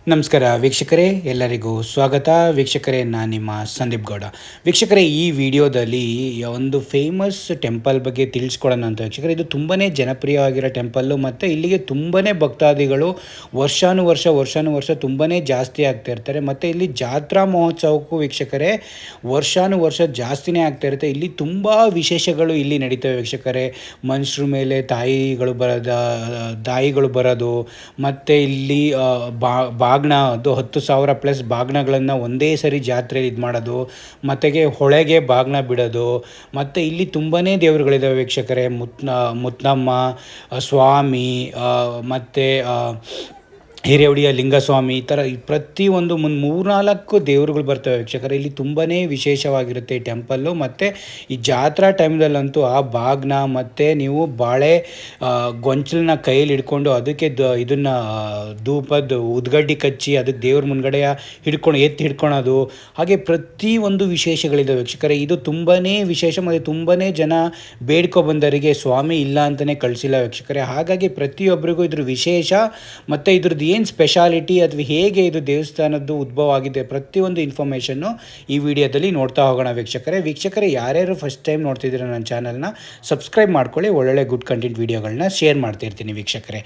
ನಮಸ್ಕಾರ ವೀಕ್ಷಕರೇ, ಎಲ್ಲರಿಗೂ ಸ್ವಾಗತ. ವೀಕ್ಷಕರೇ, ನಾನು ನಿಮ್ಮ ಸಂದೀಪ್ ಗೌಡ. ವೀಕ್ಷಕರೇ, ಈ ವಿಡಿಯೋದಲ್ಲಿ ಒಂದು ಫೇಮಸ್ ಟೆಂಪಲ್ ಬಗ್ಗೆ ತಿಳಿಸ್ಕೊಡೋಣ ಅಂತ. ವೀಕ್ಷಕರೇ, ಇದು ತುಂಬಾ ಜನಪ್ರಿಯವಾಗಿರೋ ಟೆಂಪಲ್ಲು ಮತ್ತು ಇಲ್ಲಿಗೆ ತುಂಬಾ ಭಕ್ತಾದಿಗಳು ವರ್ಷಾನುವರ್ಷ ತುಂಬಾ ಜಾಸ್ತಿ ಆಗ್ತಾ ಇರ್ತಾರೆ. ಮತ್ತು ಇಲ್ಲಿ ಜಾತ್ರಾ ಮಹೋತ್ಸವಕ್ಕೂ ವೀಕ್ಷಕರೇ ವರ್ಷಾನುವರ್ಷ ಜಾಸ್ತಿನೇ ಆಗ್ತಾ ಇರುತ್ತೆ. ಇಲ್ಲಿ ತುಂಬ ವಿಶೇಷಗಳು ಇಲ್ಲಿ ನಡೀತವೆ ವೀಕ್ಷಕರೇ. ಮನುಷ್ಯರ ಮೇಲೆ ತಾಯಿಗಳು ಬರೋದು, ಮತ್ತು ಇಲ್ಲಿ ಬಾಗ್ನ ಅದು 10,000 ಪ್ಲಸ್ ಬಾಗ್ನಗಳನ್ನು ಒಂದೇ ಸರಿ ಜಾತ್ರೆಯಲ್ಲಿ ಇದು ಮಾಡೋದು, ಮತ್ತು ಹೊಳೆಗೆ ಬಾಗ್ನ ಬಿಡೋದು. ಮತ್ತು ಇಲ್ಲಿ ತುಂಬಾ ದೇವರುಗಳಿದ್ದಾವೆ ವೀಕ್ಷಕರೇ. ಮುತ್ನಮ್ಮ ಸ್ವಾಮಿ, ಮತ್ತು ಹಿರೇವಡಿಯ ಲಿಂಗಸ್ವಾಮಿ, ಈ ಥರ ಪ್ರತಿಯೊಂದು 3-4 ದೇವರುಗಳು ಬರ್ತವೆ ವೀಕ್ಷಕರೇ. ಇಲ್ಲಿ ತುಂಬಾ ವಿಶೇಷವಾಗಿರುತ್ತೆ ಈ ಟೆಂಪಲ್ಲು. ಮತ್ತು ಈ ಜಾತ್ರಾ ಟೈಮ್ದಲ್ಲಂತೂ ಆ ಬಾಗ್ನ ಮತ್ತು ನೀವು ಬಾಳೆ ಗೊಂಚಲನ್ನ ಕೈಯಲ್ಲಿ ಹಿಡ್ಕೊಂಡು ಅದಕ್ಕೆ ಇದನ್ನು ಧೂಪದ ಉದ್ಗಡ್ಡಿ ಕಚ್ಚಿ ಅದಕ್ಕೆ ದೇವ್ರ ಮುನ್ಗಡೆ ಎತ್ತಿ ಹಿಡ್ಕೊಳೋದು, ಹಾಗೆ ಪ್ರತಿಯೊಂದು ವಿಶೇಷಗಳಿದೆ ವೀಕ್ಷಕರೇ. ಇದು ತುಂಬಾ ವಿಶೇಷ ಮತ್ತು ತುಂಬಾ ಜನ ಬೇಡ್ಕೊಬಂದವರಿಗೆ ಸ್ವಾಮಿ ಇಲ್ಲ ಅಂತಲೇ ಕಳಿಸಿಲ್ಲ ವೀಕ್ಷಕರೇ. ಹಾಗಾಗಿ ಪ್ರತಿಯೊಬ್ಬರಿಗೂ ಇದ್ರ ವಿಶೇಷ ಮತ್ತು ಇದ್ರದ್ದು ಏನು ಸ್ಪೆಷಾಲಿಟಿ ಅಥವಾ ಹೇಗೆ ಇದು ದೇವಸ್ಥಾನದ್ದು ಉದ್ಭವ ಆಗಿದೆ ಪ್ರತಿಯೊಂದು ಇನ್ಫಾರ್ಮೇಷನ್ನು ಈ ವಿಡಿಯೋದಲ್ಲಿ ನೋಡ್ತಾ ಹೋಗೋಣ ವೀಕ್ಷಕರೇ, ಯಾರ್ಯಾರು ಫಸ್ಟ್ ಟೈಮ್ ನೋಡ್ತಿದ್ದೀರ ನನ್ನ ಚಾನಲ್ನ ಸಬ್ಸ್ಕ್ರೈಬ್ ಮಾಡ್ಕೊಳ್ಳಿ. ಒಳ್ಳೊಳ್ಳೆ ಗುಡ್ ಕಂಟೆಂಟ್ ವೀಡಿಯೋಗಳನ್ನ ಶೇರ್ ಮಾಡ್ತಿರ್ತೀನಿ ವೀಕ್ಷಕರೇ.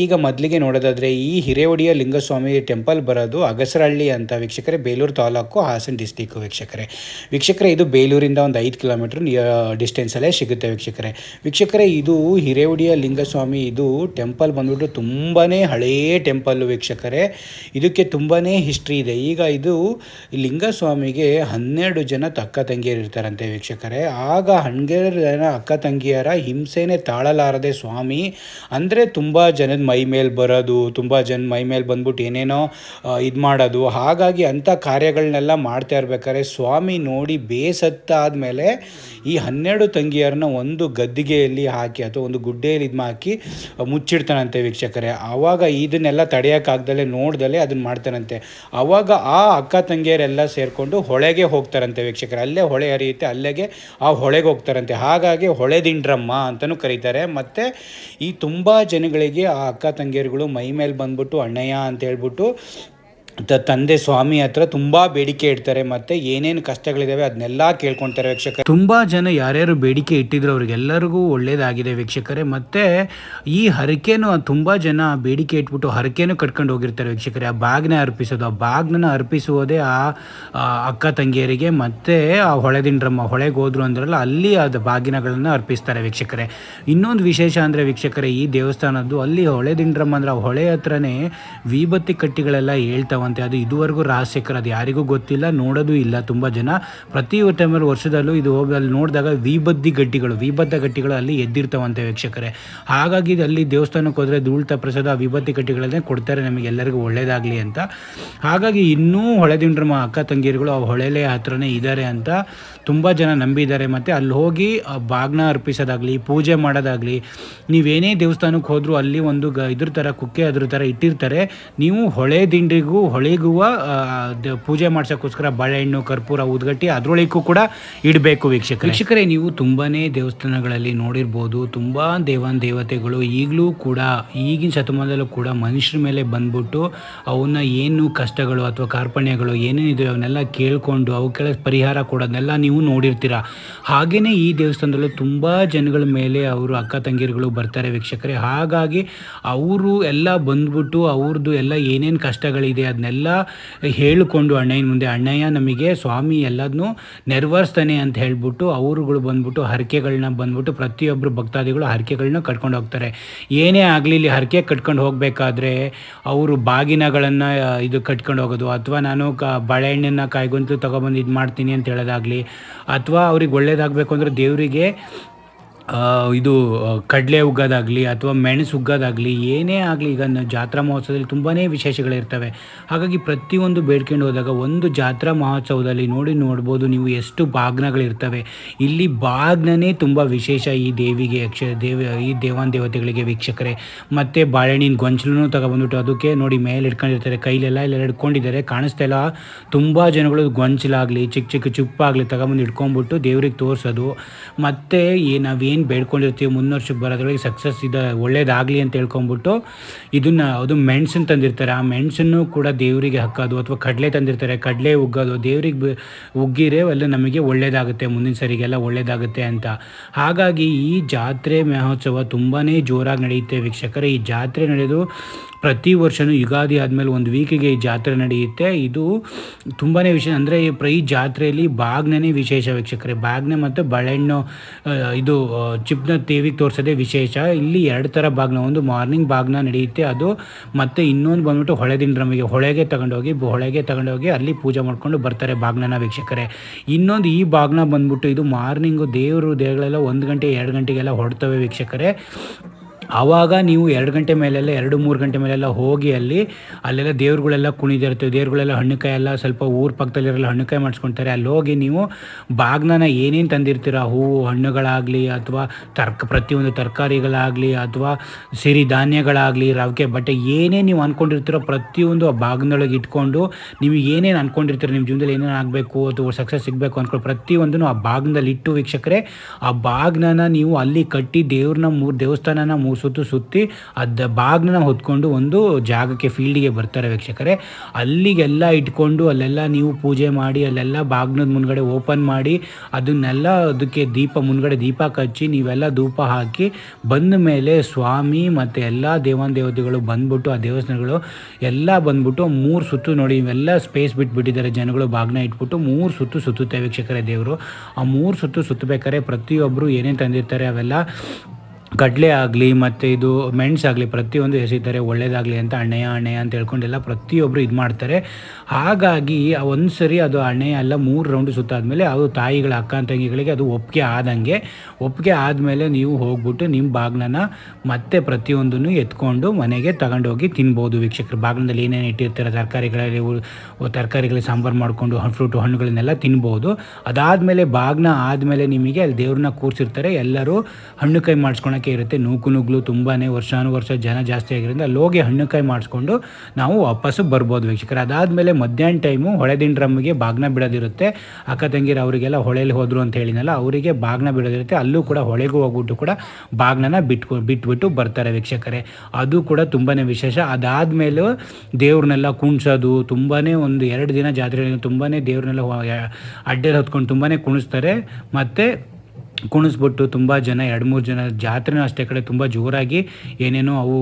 ಈಗ ಮೊದಲಿಗೆ ನೋಡೋದಾದರೆ ಈ ಹಿರೇವಡಿಯ ಲಿಂಗಸ್ವಾಮಿ ಟೆಂಪಲ್ ಬರೋದು ಅಗಸರಹಳ್ಳಿ ಅಂತ ವೀಕ್ಷಕರೇ, ಬೇಲೂರು ತಾಲೂಕು, ಹಾಸನ ಡಿಸ್ಟಿಕ್ಕು ವೀಕ್ಷಕರೇ. ಇದು ಬೇಲೂರಿಂದ ಒಂದು 5 ಕಿಲೋಮೀಟ್ರ್ ಡಿಸ್ಟೆನ್ಸಲ್ಲೇ ಸಿಗುತ್ತೆ ವೀಕ್ಷಕರೇ. ಇದು ಹಿರೇವಡಿಯ ಲಿಂಗಸ್ವಾಮಿ ಇದು ಟೆಂಪಲ್ ಬಂದ್ಬಿಟ್ಟು ತುಂಬಾ ಹಳೇ ಟೆಂಪಲ್ಲು ವೀಕ್ಷಕರೇ. ಇದಕ್ಕೆ ತುಂಬಾ ಹಿಸ್ಟ್ರಿ ಇದೆ. ಈಗ ಇದು ಲಿಂಗಸ್ವಾಮಿಗೆ 12 ಜನ ಅಕ್ಕ ತಂಗಿಯರು ಇರ್ತಾರಂತೆ ವೀಕ್ಷಕರೇ. ಆಗ 12 ಜನ ಅಕ್ಕ ತಂಗಿಯರ ಹಿಂಸೆನೇ ತಾಳಲಾರದೆ ಸ್ವಾಮಿ ಅಂದರೆ ತುಂಬ ಜನದ ಮೈ ಮೇಲೆ ಬರೋದು, ತುಂಬ ಜನ ಮೈ ಮೇಲೆ ಬಂದ್ಬಿಟ್ಟು ಏನೇನೋ ಇದು ಮಾಡೋದು, ಹಾಗಾಗಿ ಅಂಥ ಕಾರ್ಯಗಳನ್ನೆಲ್ಲ ಮಾಡ್ತಾ ಇರ್ಬೇಕಾದ್ರೆ ಸ್ವಾಮಿ ನೋಡಿ ಬೇಸತ್ತಾದಮೇಲೆ ಈ 12 ತಂಗಿಯರನ್ನ ಒಂದು ಗದ್ದಿಗೆಯಲ್ಲಿ ಹಾಕಿ ಅಥವಾ ಒಂದು ಗುಡ್ಡೆಯಲ್ಲಿ ಹಾಕಿ ಮುಚ್ಚಿಡ್ತಾನಂತೆ ವೀಕ್ಷಕರೇ. ಆವಾಗ ಇದನ್ನೆಲ್ಲ ತಡೆಯೋಕ್ಕಾಗ್ದಲೇ ನೋಡ್ದಲೇ ಅದನ್ನು ಮಾಡ್ತಾರಂತೆ. ಆವಾಗ ಆ ಅಕ್ಕ ತಂಗಿಯರೆಲ್ಲ ಸೇರಿಕೊಂಡು ಹೊಳೆಗೆ ಹೋಗ್ತಾರಂತೆ ವೀಕ್ಷಕರೇ. ಅಲ್ಲೇ ಹೊಳೆ ಹರಿಯುತ್ತೆ, ಅಲ್ಲಿಗೆ ಆ ಹೊಳೆಗೆ ಹೋಗ್ತಾರಂತೆ. ಹಾಗಾಗಿ ಹೊಳೆದಿಂಡ್ರಮ್ಮ ಅಂತಲೂ ಕರೀತಾರೆ. ಮತ್ತು ಈ ತುಂಬ ಜನಗಳಿಗೆ ಆ ಅಕ್ಕ ತಂಗಿಯರುಗಳು ಮೈ ಮೇಲೆ ಬಂದ್ಬಿಟ್ಟು ಅಣ್ಣಯ್ಯ ಅಂತ ಹೇಳ್ಬಿಟ್ಟು ತಂದೆ ಸ್ವಾಮಿ ಹತ್ರ ತುಂಬ ಬೇಡಿಕೆ ಇಡ್ತಾರೆ. ಮತ್ತು ಏನೇನು ಕಷ್ಟಗಳಿದ್ದಾವೆ ಅದನ್ನೆಲ್ಲ ಕೇಳ್ಕೊತಾರೆ ವೀಕ್ಷಕರೇ. ತುಂಬ ಜನ ಯಾರ್ಯಾರು ಬೇಡಿಕೆ ಇಟ್ಟಿದ್ರು ಅವ್ರಿಗೆಲ್ಲರಿಗೂ ಒಳ್ಳೇದಾಗಿದೆ ವೀಕ್ಷಕರೇ. ಮತ್ತು ಈ ಹರಕೆನೂ ತುಂಬ ಜನ ಬೇಡಿಕೆ ಇಟ್ಬಿಟ್ಟು ಹರಕೆನೂ ಕಟ್ಕೊಂಡು ಹೋಗಿರ್ತಾರೆ ವೀಕ್ಷಕರೇ. ಆ ಬಾಗ್ನ ಅರ್ಪಿಸೋದು, ಆ ಬಾಗ್ನ ಅರ್ಪಿಸುವುದೇ ಆ ಅಕ್ಕ ತಂಗಿಯರಿಗೆ. ಮತ್ತು ಆ ಹೊಳೆದಿಂಡ್ರಮ್ಮ ಹೊಳೆಗೆ ಹೋದ್ರು ಅಂದ್ರಲ್ಲ, ಅಲ್ಲಿ ಅದು ಬಾಗಿನಗಳನ್ನು ಅರ್ಪಿಸ್ತಾರೆ ವೀಕ್ಷಕರೇ. ಇನ್ನೊಂದು ವಿಶೇಷ ಅಂದರೆ ವೀಕ್ಷಕರೇ, ಈ ದೇವಸ್ಥಾನದ್ದು ಅಲ್ಲಿ ಹೊಳೆದಿಂಡ್ರಮ್ಮ ಅಂದರೆ ಆ ಹೊಳೆ ಹತ್ರನೇ ವಿಭೂತಿ ಕಟ್ಟಿಗಳೆಲ್ಲ ಹೇಳ್ತಾವೆ. ಅದು ಇದುವರೆಗೂ ರಹಸ್ಯಕರ, ಅದು ಯಾರಿಗೂ ಗೊತ್ತಿಲ್ಲ, ನೋಡೋದು ಇಲ್ಲ. ತುಂಬ ಜನ ಪ್ರತಿ ಟೈಮಲ್ಲಿ ವರ್ಷದಲ್ಲೂ ಇದು ಹೋಗಿ ಅಲ್ಲಿ ನೋಡಿದಾಗ ವಿಭತ್ತ ಗಟ್ಟಿಗಳು ಅಲ್ಲಿ ಎದ್ದಿರ್ತಾವಂತೆ ವೀಕ್ಷಕರೇ. ಹಾಗಾಗಿ ಅಲ್ಲಿ ದೇವಸ್ಥಾನಕ್ಕೆ ಹೋದರೆ ಧೂಳ್ತ ಪ್ರಸಾದ ಆ ವಿಭೂತಿ ಗಟ್ಟಿಗಳನ್ನೇ ಕೊಡ್ತಾರೆ, ನಮಗೆಲ್ಲರಿಗೂ ಒಳ್ಳೇದಾಗಲಿ ಅಂತ. ಹಾಗಾಗಿ ಇನ್ನೂ ಹೊಳೆದಿಂಡ್ರಮ್ಮ ಅಕ್ಕ ತಂಗಿಯರುಗಳು ಆ ಹೊಳೆಲೆ ಹತ್ರನೇ ಇದ್ದಾರೆ ಅಂತ ತುಂಬ ಜನ ನಂಬಿದ್ದಾರೆ. ಮತ್ತು ಅಲ್ಲಿ ಹೋಗಿ ಬಾಗ್ನ ಅರ್ಪಿಸೋದಾಗಲಿ, ಪೂಜೆ ಮಾಡೋದಾಗಲಿ, ನೀವೇನೇ ದೇವಸ್ಥಾನಕ್ಕೆ ಹೋದರೂ ಅಲ್ಲಿ ಒಂದು ಇದ್ರ ಥರ ಕುಕ್ಕೆ ಅದ್ರ ಥರ ಇಟ್ಟಿರ್ತಾರೆ. ನೀವು ಹೊಳೆಗೂ ಪೂಜೆ ಮಾಡ್ಸೋಕ್ಕೋಸ್ಕರ ಬಾಳೆಹಣ್ಣು, ಕರ್ಪೂರ, ಉದ್ಗಟ್ಟಿ ಅದರೊಳಗೂ ಕೂಡ ಇಡಬೇಕು ವೀಕ್ಷಕರೇ. ನೀವು ತುಂಬಾ ದೇವಸ್ಥಾನಗಳಲ್ಲಿ ನೋಡಿರ್ಬೋದು, ತುಂಬ ದೇವತೆಗಳು ಈಗಲೂ ಕೂಡ ಈಗಿನ ಶತಮಾನದಲ್ಲೂ ಕೂಡ ಮನುಷ್ಯರ ಮೇಲೆ ಬಂದ್ಬಿಟ್ಟು ಅವನ್ನ ಏನು ಕಷ್ಟಗಳು ಅಥವಾ ಕಾರ್ಪಣ್ಯಗಳು ಏನೇನಿದೆ ಅವನ್ನೆಲ್ಲ ಕೇಳಿಕೊಂಡು ಅವಕ್ಕೆಲ್ಲ ಪರಿಹಾರ ಕೊಡೋದನ್ನೆಲ್ಲ ನೀವು ನೋಡಿರ್ತೀರ. ಹಾಗೆಯೇ ಈ ದೇವಸ್ಥಾನದಲ್ಲೂ ತುಂಬ ಜನಗಳ ಮೇಲೆ ಅವರು ಅಕ್ಕ ತಂಗಿಯರುಗಳು ಬರ್ತಾರೆ ವೀಕ್ಷಕರೇ. ಹಾಗಾಗಿ ಅವರು ಎಲ್ಲ ಬಂದ್ಬಿಟ್ಟು ಅವ್ರದ್ದು ಎಲ್ಲ ಏನೇನು ಕಷ್ಟಗಳಿದೆ ಅದನ್ನೆಲ್ಲ ಹೇಳಿಕೊಂಡು ಅಣ್ಣಯ್ಯನ ಮುಂದೆ, ಅಣ್ಣಯ್ಯ ನಮಗೆ ಸ್ವಾಮಿ ಎಲ್ಲದನ್ನೂ ನೆರವೇರಿಸ್ತಾನೆ ಅಂತ ಹೇಳ್ಬಿಟ್ಟು ಅವರುಗಳು ಬಂದ್ಬಿಟ್ಟು ಹರಕೆಗಳನ್ನ ಬಂದ್ಬಿಟ್ಟು ಪ್ರತಿಯೊಬ್ಬರು ಭಕ್ತಾದಿಗಳು ಹರಕೆಗಳನ್ನ ಕಟ್ಕೊಂಡು ಹೋಗ್ತಾರೆ. ಏನೇ ಆಗಲಿ ಇಲ್ಲಿ ಹರಕೆ ಕಟ್ಕೊಂಡು ಹೋಗಬೇಕಾದ್ರೆ ಅವರು ಬಾಗಿನಗಳನ್ನು ಇದು ಕಟ್ಕೊಂಡು ಹೋಗೋದು, ಅಥವಾ ನಾನು ಬಾಳೆಹಣ್ಣನ್ನು ಕಾಯ್ಗೊಂತು ತೊಗೊಬಂದು ಇದು ಮಾಡ್ತೀನಿ ಅಂತ ಹೇಳೋದಾಗಲಿ, ಅಥವಾ ಅವ್ರಿಗೆ ಒಳ್ಳೇದಾಗಬೇಕು ಅಂದರೆ ದೇವರಿಗೆ ಇದು ಕಡಲೆ ಉಗ್ಗೋದಾಗಲಿ ಅಥವಾ ಮೆಣಸು ಉಗ್ಗೋದಾಗಲಿ, ಏನೇ ಆಗಲಿ ಈಗ ಜಾತ್ರಾ ಮಹೋತ್ಸವದಲ್ಲಿ ತುಂಬಾ ವಿಶೇಷಗಳಿರ್ತವೆ. ಹಾಗಾಗಿ ಪ್ರತಿಯೊಂದು ಬೇಡ್ಕೊಂಡು ಹೋದಾಗ ಒಂದು ಜಾತ್ರಾ ಮಹೋತ್ಸವದಲ್ಲಿ ನೋಡ್ಬೋದು ನೀವು ಎಷ್ಟು ಬಾಗ್ನಗಳಿರ್ತವೆ. ಇಲ್ಲಿ ಬಾಗ್ನನೇ ತುಂಬ ವಿಶೇಷ ಈ ದೇವಿಗೆ, ಈ ದೇವತೆಗಳಿಗೆ ವೀಕ್ಷಕರೇ. ಮತ್ತು ಬಾಳೆಹಣ್ಣಿನ ಗೊಂಚಲೂ ತಗೊಬಂದ್ಬಿಟ್ಟು ಅದಕ್ಕೆ ನೋಡಿ ಮೇಲೆ ಇಟ್ಕೊಂಡಿರ್ತಾರೆ, ಕೈಲೆಲ್ಲ ಇಟ್ಕೊಂಡಿದ್ದಾರೆ, ಕಾಣಿಸ್ತಾ ಇಲ್ಲ. ತುಂಬ ಜನಗಳು ಗೊಂಚಲಾಗಲಿ ಚಿಕ್ಕ ಚುಪ್ಪಾಗಲಿ ತಗೊಬಂದು ಇಟ್ಕೊಂಡ್ಬಿಟ್ಟು ದೇವ್ರಿಗೆ ತೋರಿಸೋದು. ಮತ್ತು ನಾವೇನು ಏನು ಬೇಡ್ಕೊಂಡಿರ್ತೀವಿ ಮುಂದಿನ ವರ್ಷಕ್ಕೆ ಬರೋದ್ರೊಳಗೆ ಸಕ್ಸಸ್ ಇದೆ ಒಳ್ಳೇದಾಗಲಿ ಅಂತ ಹೇಳ್ಕೊಂಬಿಟ್ಟು ಅದು ಮೆಣಸನ್ನು ತಂದಿರ್ತಾರೆ. ಆ ಮೆಣಸನ್ನು ಕೂಡ ದೇವರಿಗೆ ಹಾಕೋದು, ಅಥವಾ ಕಡಲೆ ತಂದಿರ್ತಾರೆ ಕಡಲೆ ಉಗ್ಗೋದು, ದೇವ್ರಿಗೆ ಉಗ್ಗಿರೆ ಎಲ್ಲ ನಮಗೆ ಒಳ್ಳೇದಾಗುತ್ತೆ, ಮುಂದಿನ ಸರಿಗೆಲ್ಲ ಒಳ್ಳೇದಾಗುತ್ತೆ ಅಂತ. ಹಾಗಾಗಿ ಈ ಜಾತ್ರೆ ಮಹೋತ್ಸವ ತುಂಬಾ ಜೋರಾಗಿ ನಡೆಯುತ್ತೆ ವೀಕ್ಷಕರೇ. ಈ ಜಾತ್ರೆ ನಡೆಯೋದು ಪ್ರತಿ ವರ್ಷವೂ ಯುಗಾದಿ ಆದಮೇಲೆ ಒಂದು ವೀಕಿಗೆ ಈ ಜಾತ್ರೆ ನಡೆಯುತ್ತೆ. ಇದು ತುಂಬಾ ವಿಶೇಷ ಅಂದರೆ ಈ ಜಾತ್ರೆಯಲ್ಲಿ ಬಾಗ್ನೇ ವಿಶೇಷ ವೀಕ್ಷಕರೇ. ಬಾಗ್ನೆ ಮತ್ತು ಬಾಳೆಹಣ್ಣು ಇದು ಚಿಪ್ನ ದೇವಿಗೆ ತೋರಿಸೋದೇ ವಿಶೇಷ. ಇಲ್ಲಿ 2 ಥರ ಬಾಗ್ನ, ಒಂದು ಮಾರ್ನಿಂಗ್ ಬಾಗ್ನ ನಡೆಯುತ್ತೆ ಅದು, ಮತ್ತು ಇನ್ನೊಂದು ಬಂದ್ಬಿಟ್ಟು ಹೊಳೆಗೆ ತಗೊಂಡೋಗಿ ಅಲ್ಲಿ ಪೂಜೆ ಮಾಡ್ಕೊಂಡು ಬರ್ತಾರೆ ಬಾಗ್ನನ ವೀಕ್ಷಕರೇ. ಇನ್ನೊಂದು ಈ ಬಾಗ್ನ ಬಂದ್ಬಿಟ್ಟು ಇದು ಮಾರ್ನಿಂಗು ದೇವರುಗಳೆಲ್ಲ 1 ಗಂಟೆ 2 ಗಂಟೆಗೆಲ್ಲ ಹೊರಡ್ತವೆ ವೀಕ್ಷಕರೇ. ಆವಾಗ ನೀವು 2 ಗಂಟೆ ಮೇಲೆಲ್ಲ 2-3 ಗಂಟೆ ಮೇಲೆಲ್ಲ ಹೋಗಿ ಅಲ್ಲೆಲ್ಲ ದೇವ್ರುಗಳೆಲ್ಲ ಕುಣಿದಿರ್ತವೆ. ದೇವ್ರುಗಳೆಲ್ಲ ಹಣ್ಣುಕಾಯಿ ಎಲ್ಲ ಸ್ವಲ್ಪ ಊರ ಪಕ್ಕದಲ್ಲಿರಲ್ಲ ಹಣ್ಣುಕಾಯಿ ಮಾಡಿಸ್ಕೊಳ್ತಾರೆ. ಅಲ್ಲಿ ಹೋಗಿ ನೀವು ಬಾಗ್ನನ ಏನೇನು ತಂದಿರ್ತೀರ, ಹೂವು ಹಣ್ಣುಗಳಾಗಲಿ ಅಥವಾ ಪ್ರತಿಯೊಂದು ತರಕಾರಿಗಳಾಗಲಿ ಅಥವಾ ಸಿರಿಧಾನ್ಯಗಳಾಗಲಿ, ರವಿಕೆ ಬಟ್ಟೆ ಏನೇನು ನೀವು ಅಂದ್ಕೊಂಡಿರ್ತೀರೋ ಪ್ರತಿಯೊಂದು ಆ ಬಾಗ್ನೊಳಗೆ ಇಟ್ಕೊಂಡು ನೀವು ಏನೇನು ಅಂದ್ಕೊಂಡಿರ್ತೀರೋ ನಿಮ್ಮ ಜೀವನದಲ್ಲಿ ಏನೇನು ಆಗಬೇಕು ಅಥವಾ ಸಕ್ಸಸ್ ಸಿಗಬೇಕು ಅಂದ್ಕೊಂಡು ಪ್ರತಿಯೊಂದನ್ನು ಆ ಬಾಗ್ನಲ್ಲಿ ಇಟ್ಟು ವೀಕ್ಷಕರೇ, ಆ ಬಾಗ್ನನ ನೀವು ಅಲ್ಲಿ ಕಟ್ಟಿ ದೇವಸ್ಥಾನನ 3 ಸುತ್ತಿ ಬಾಗ್ನ ಹೊತ್ಕೊಂಡು ಒಂದು ಜಾಗಕ್ಕೆ ಫೀಲ್ಡಿಗೆ ಬರ್ತಾರೆ ವೀಕ್ಷಕರೇ. ಅಲ್ಲಿಗೆಲ್ಲ ಇಟ್ಕೊಂಡು ಅಲ್ಲೆಲ್ಲ ನೀವು ಪೂಜೆ ಮಾಡಿ ಅಲ್ಲೆಲ್ಲ ಬಾಗ್ನದ ಮುಂದ್ಗಡೆ ಓಪನ್ ಮಾಡಿ ಅದಕ್ಕೆ ಮುಂದ್ಗಡೆ ದೀಪ ಹಚ್ಚಿ ನೀವೆಲ್ಲ ಧೂಪ ಹಾಕಿ ಬಂದ ಮೇಲೆ ಸ್ವಾಮಿ ಮತ್ತು ಎಲ್ಲ ದೇವತೆಗಳು ಬಂದ್ಬಿಟ್ಟು ಆ ದೇವಸ್ಥಾನಗಳು ಎಲ್ಲ ಬಂದ್ಬಿಟ್ಟು 3 ಸುತ್ತು ನೋಡಿ, ಇವೆಲ್ಲ ಸ್ಪೇಸ್ ಬಿಟ್ಬಿಟ್ಟಿದ್ದಾರೆ ಜನಗಳು. ಬಾಗ್ನ ಇಟ್ಬಿಟ್ಟು 3 ಸುತ್ತು ಸುತ್ತುತ್ತೆ ವೀಕ್ಷಕರೇ ದೇವರು. ಆ 3 ಸುತ್ತು ಸುತ್ತಬೇಕಾದ್ರೆ ಪ್ರತಿಯೊಬ್ಬರು ಏನೇನು ತಂದಿರ್ತಾರೆ ಅವೆಲ್ಲ ಕಡಲೆ ಆಗಲಿ ಮತ್ತು ಇದು ಮೆಣಸಾಗಲಿ ಪ್ರತಿಯೊಂದು ಎಸೀತಾರೆ ಒಳ್ಳೇದಾಗಲಿ ಅಂತ. ಅಣ್ಣಯ್ಯ ಅಂತ ಹೇಳ್ಕೊಂಡೆಲ್ಲ ಪ್ರತಿಯೊಬ್ಬರು ಇದು ಮಾಡ್ತಾರೆ. ಹಾಗಾಗಿ ಒಂದು ಸರಿ ಅದು ಅಣ್ಣಯ್ಯ ಎಲ್ಲ 3 ರೌಂಡ್ ಸುತ್ತಾದ್ಮೇಲೆ ಅದು ತಾಯಿಗಳ ಅಕ್ಕ ತಂಗಿಗಳಿಗೆ ಅದು ಒಪ್ಪಿಗೆ ಆದಮೇಲೆ ನೀವು ಹೋಗ್ಬಿಟ್ಟು ನಿಮ್ಮ ಬಾಗ್ನನ ಮತ್ತೆ ಪ್ರತಿಯೊಂದನ್ನು ಎತ್ಕೊಂಡು ಮನೆಗೆ ತಗೊಂಡೋಗಿ ತಿನ್ಬೋದು ವೀಕ್ಷಕರು. ಬಾಗ್ನದಲ್ಲಿ ಏನೇನು ಇಟ್ಟಿರ್ತಾರೆ ತರಕಾರಿಗಳಿಗೆ ಸಾಂಬಾರು ಮಾಡಿಕೊಂಡು ಫ್ರೂಟು ಹಣ್ಣುಗಳನ್ನೆಲ್ಲ ತಿನ್ಬೋದು. ಅದಾದಮೇಲೆ ಬಾಗ್ನ ಆದಮೇಲೆ ನಿಮಗೆ ಅಲ್ಲಿ ದೇವ್ರನ್ನ ಕೂರಿಸಿರ್ತಾರೆ. ಎಲ್ಲರೂ ಹಣ್ಣುಕಾಯಿ ಮಾಡಿಸ್ಕೊಳಕ್ಕೆ ಇರುತ್ತೆ. ನೂಕುನುಗ್ಲು ತುಂಬಾ ವರ್ಷಾನುವರ್ಷ ಜನ ಜಾಸ್ತಿ ಆಗಿರೋದ್ರಿಂದ ಅಲ್ಲಿ ಹೋಗಿ ಹಣ್ಣುಕಾಯಿ ಮಾಡಿಸ್ಕೊಂಡು ನಾವು ವಾಪಸ್ಸು ಬರ್ಬೋದು ವೀಕ್ಷಕರು. ಅದಾದಮೇಲೆ ಮಧ್ಯಾಹ್ನ ಟೈಮು ಹೊಳೆದಿಂಡ್ರಮ್ಮಿಗೆ ಬಾಗ್ನ ಬಿಡೋದಿರುತ್ತೆ. ಅಕ್ಕ ತಂಗಿರು ಅವರಿಗೆಲ್ಲ ಹೊಳೆಯಲ್ಲಿ ಹೋದರು ಅಂತ ಹೇಳಿನಲ್ಲ, ಅವರಿಗೆ ಬಾಗ್ನ ಬಿಡೋದಿರುತ್ತೆ. ಅಲ್ಲೂ ಕೂಡ ಹೊಳೆಗೂ ಹೋಗ್ಬಿಟ್ಟು ಕೂಡ ಬಾಗ್ನನ ಬಿಟ್ಬಿಟ್ಟು ಬರ್ತಾರೆ ವೀಕ್ಷಕರೇ. ಅದು ಕೂಡ ತುಂಬಾ ವಿಶೇಷ. ಅದಾದಮೇಲೆ ದೇವ್ರನ್ನೆಲ್ಲ ಕುಣಿಸೋದು ತುಂಬಾ ಒಂದು 2 ದಿನ ಜಾತ್ರೆ ತುಂಬಾ ದೇವ್ರನ್ನೆಲ್ಲ ಅಡ್ಡೆಲ್ಲಿ ಹೊತ್ಕೊಂಡು ತುಂಬಾ ಕುಣಿಸ್ತಾರೆ. ಮತ್ತು ಕುಣಿಸ್ಬಿಟ್ಟು ತುಂಬ ಜನ 2-3 ಜನ ಜಾತ್ರೆನೂ ಅಷ್ಟೇ ಕಡೆ ತುಂಬ ಜೋರಾಗಿ ಏನೇನೋ ಅವು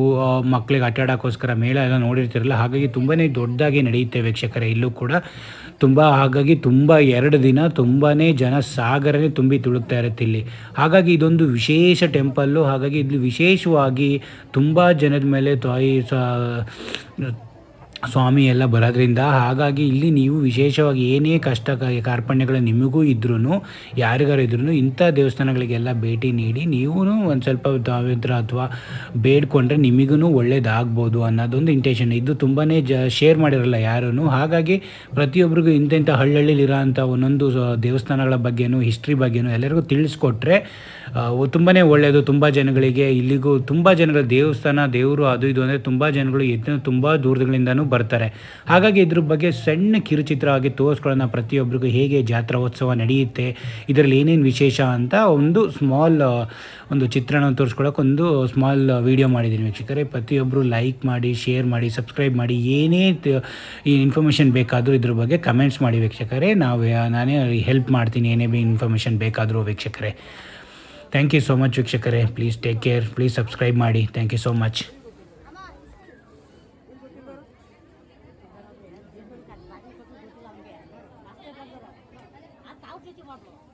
ಮಕ್ಕಳಿಗೆ ಆಟ ಆಡೋಕ್ಕೋಸ್ಕರ ಮೇಳ ಎಲ್ಲ ನೋಡಿರ್ತಿರಲ್ಲ, ಹಾಗಾಗಿ ತುಂಬಾ ದೊಡ್ಡದಾಗಿ ನಡೆಯುತ್ತೆ ವೀಕ್ಷಕರೇ ಇಲ್ಲೂ ಕೂಡ ಹಾಗಾಗಿ 2 ದಿನ ತುಂಬಾ ಜನ ಸಾಗರನೇ ತುಂಬಿ ತುಳುಕ್ತಾ ಇರುತ್ತೆ ಇಲ್ಲಿ. ಹಾಗಾಗಿ ಇದೊಂದು ವಿಶೇಷ ಟೆಂಪಲ್ಲು. ಹಾಗಾಗಿ ಇಲ್ಲಿ ವಿಶೇಷವಾಗಿ ತುಂಬ ಜನದ ಮೇಲೆ ಸ್ವಾಮಿ ಎಲ್ಲ ಬರೋದ್ರಿಂದ ಹಾಗಾಗಿ ಇಲ್ಲಿ ನೀವು ವಿಶೇಷವಾಗಿ ಏನೇ ಕಷ್ಟ ಕಾರ್ಪಣ್ಯಗಳು ನಿಮಗೂ ಇದ್ರೂ ಯಾರಿಗಾರು ಇದ್ರೂ ಇಂಥ ದೇವಸ್ಥಾನಗಳಿಗೆಲ್ಲ ಭೇಟಿ ನೀಡಿ ನೀವು ಒಂದು ಸ್ವಲ್ಪ ತಾವಿದ್ರ ಅಥವಾ ಬೇಡ್ಕೊಂಡ್ರೆ ನಿಮಗೂ ಒಳ್ಳೇದಾಗ್ಬೋದು ಅನ್ನೋದೊಂದು ಇಂಟೆನ್ಷನ್. ಇದು ತುಂಬಾ ಶೇರ್ ಮಾಡಿರಲ್ಲ ಯಾರೂ. ಹಾಗಾಗಿ ಪ್ರತಿಯೊಬ್ಬರಿಗೂ ಇಂಥ ಹಳ್ಳಿಲಿರೋ ಅಂಥ ಒಂದೊಂದು ದೇವಸ್ಥಾನಗಳ ಬಗ್ಗೆನೂ ಹಿಸ್ಟ್ರಿ ಬಗ್ಗೆನೂ ಎಲ್ಲರಿಗೂ ತಿಳಿಸ್ಕೊಟ್ರೆ ತುಂಬಾ ಒಳ್ಳೆಯದು. ತುಂಬ ಜನಗಳಿಗೆ ಇಲ್ಲಿಗೂ ತುಂಬ ಜನಗಳ ದೇವರು ಅದು ಇದು ಅಂದರೆ ತುಂಬ ಜನಗಳು ತುಂಬ ದೂರಗಳಿಂದನೂ ಬರ್ತಾರೆ. ಹಾಗಾಗಿ ಇದ್ರ ಬಗ್ಗೆ ಸಣ್ಣ ಕಿರುಚಿತ್ರವಾಗಿ ತೋರಿಸ್ಕೊಳ್ಳೋಣ ಪ್ರತಿಯೊಬ್ಬರಿಗೂ ಹೇಗೆ ಜಾತ್ರೋತ್ಸವ ನಡೆಯುತ್ತೆ, ಇದರಲ್ಲಿ ಏನೇನು ವಿಶೇಷ ಅಂತ ಒಂದು ಚಿತ್ರಣ ತೋರಿಸ್ಕೊಳ್ಳೋಕೆ ಒಂದು ಸ್ಮಾಲ್ ವಿಡಿಯೋ ಮಾಡಿದ್ದೀನಿ ವೀಕ್ಷಕರೇ. ಪ್ರತಿಯೊಬ್ಬರು ಲೈಕ್ ಮಾಡಿ, ಶೇರ್ ಮಾಡಿ, ಸಬ್ಸ್ಕ್ರೈಬ್ ಮಾಡಿ. ಏನೇ ಈ ಇನ್ಫಾರ್ಮೇಷನ್ ಬೇಕಾದರೂ ಇದ್ರ ಬಗ್ಗೆ ಕಮೆಂಟ್ಸ್ ಮಾಡಿ ವೀಕ್ಷಕರೇ. ನಾನೇ ಹೆಲ್ಪ್ ಮಾಡ್ತೀನಿ ಏನೇ ಬಿ ಇನ್ಫಾರ್ಮೇಷನ್ ಬೇಕಾದರೂ ವೀಕ್ಷಕರೇ. ಥ್ಯಾಂಕ್ ಯು ಸೋ ಮಚ್ ವೀಕ್ಷಕರೇ. Please take care, please subscribe ಮಾಡಿ. Thank you so much. किती वाटलं